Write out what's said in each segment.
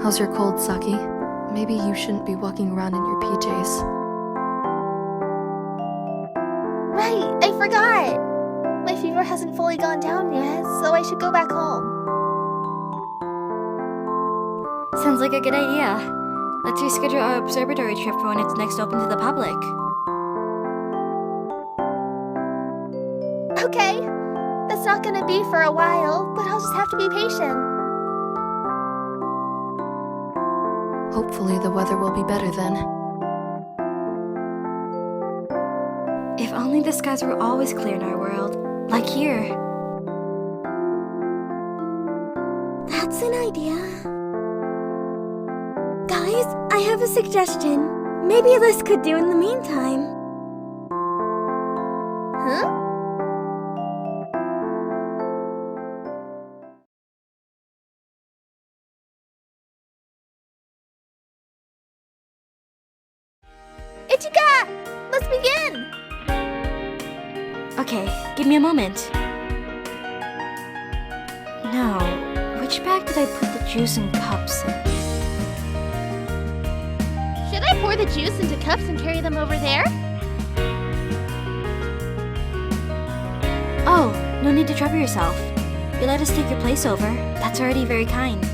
How's your cold, Saki? Maybe you shouldn't be walking around in your PJs. Right, I forgot! My fever hasn't fully gone down yet, so I should go back home. Sounds like a good idea. Let's reschedule our observatory trip for when it's next open to the public. Okay, that's not gonna be for a while, but I'll just have to be patient. Hopefully the weather will be better then. If only the skies were always clear in our world, like here. That's an idea. Guys, I have a suggestion. Maybe this could do in the meantime. Huh? Ichika! Let's begin! Okay, give me a moment. Now, which bag did I put the juice and cups in? Should I pour the juice into cups and carry them over there? Oh, no need to trouble yourself. You let us take your place over. That's already very kind.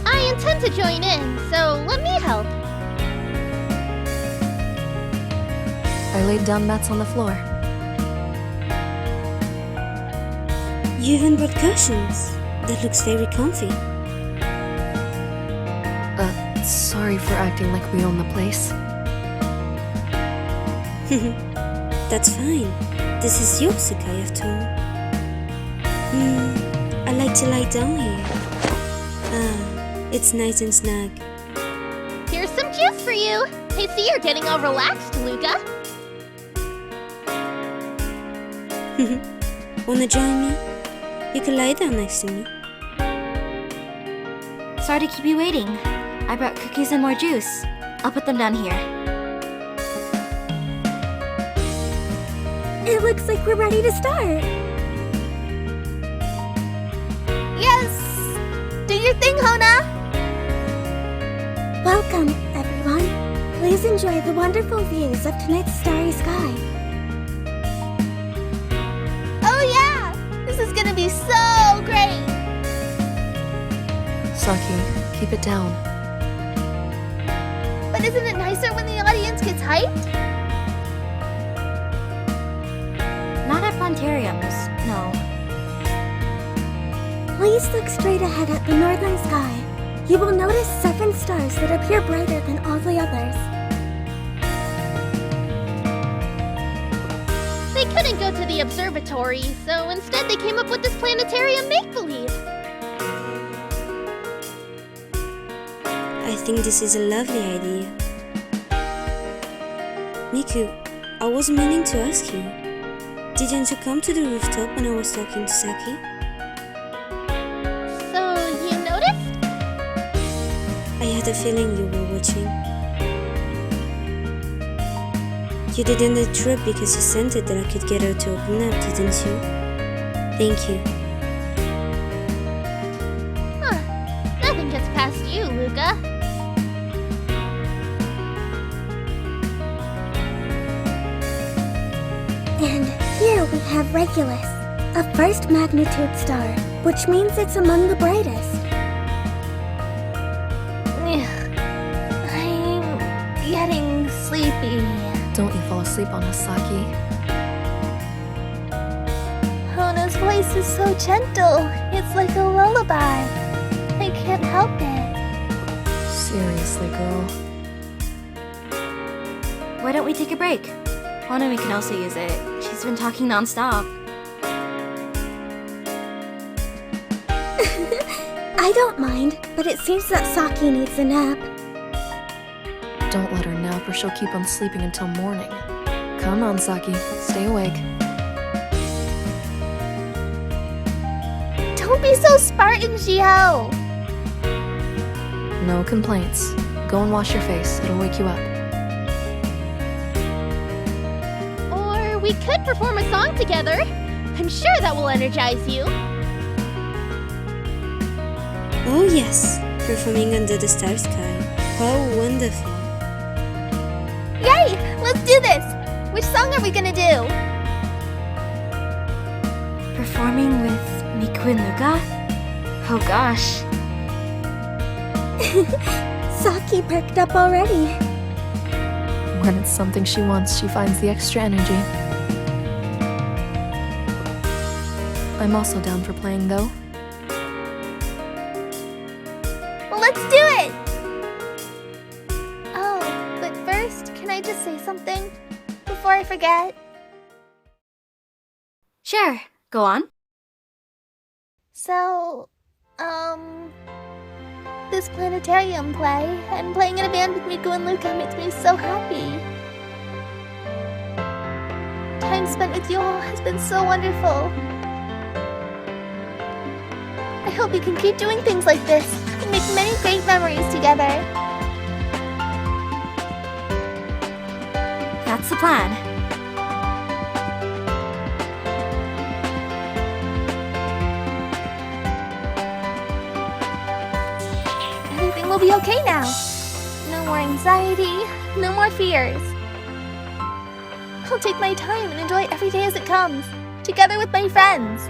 I intend to join in, so let me help. I laid down mats on the floor. You even brought cushions. That looks very comfy. Sorry for acting like we own the place. That's fine. This is your Sekai after all. I like to lie down here. It's nice and snug. Here's some juice for you. I see you're getting all relaxed, Luka. Wanna join me? You can lie down next to me. Sorry to keep you waiting. I brought cookies and more juice. I'll put them down here. It looks like we're ready to start. Yes! Do your thing, Hona! Welcome, everyone. Please enjoy the wonderful views of tonight's starry sky. Oh yeah! This is gonna be so great! Saki, keep it down. But isn't it nicer when the audience gets hyped? Not at planetariums, no. Please look straight ahead at the northern sky. You will notice 7 stars that appear brighter than all the others. They couldn't go to the observatory, so instead they came up with this planetarium make-believe. I think this is a lovely idea. Miku, I was meaning to ask you. Didn't you come to the rooftop when I was talking to Saki? So, you noticed? I had a feeling you were watching. You didn't interrupt because you sensed that I could get her to open up, didn't you? Thank you. Huh. Nothing gets past you, Luka. And here we have Regulus, a first magnitude star, which means it's among the brightest. I'm getting sleepy. Don't you fall asleep on us, Saki. Hona's voice is so gentle. It's like a lullaby. I can't help it. Seriously, girl. Why don't we take a break? Honami can also use it. She's been talking non-stop. I don't mind, but it seems that Saki needs a nap. Don't let her nap or she'll keep on sleeping until morning. Come on, Saki. Stay awake. Don't be so Spartan, Shiho! No complaints. Go and wash your face. It'll wake you up. Or we could perform a song together. I'm sure that will energize you. Oh yes, performing under the star sky. How wonderful. Yay! Let's do this! Which song are we gonna do? Performing with Megurine Luka? Oh gosh. Saki perked up already. When it's something she wants, she finds the extra energy. I'm also down for playing, though. Well, let's do it! Oh, but first, can I just say something? Before I forget? Sure, go on. So, this planetarium play and playing in a band with Megurine Luka makes me so happy. Time spent with you all has been so wonderful. I hope we can keep doing things like this and make many great memories together. That's the plan. Everything will be okay now. No more anxiety, no more fears. I'll take my time and enjoy every day as it comes, together with my friends.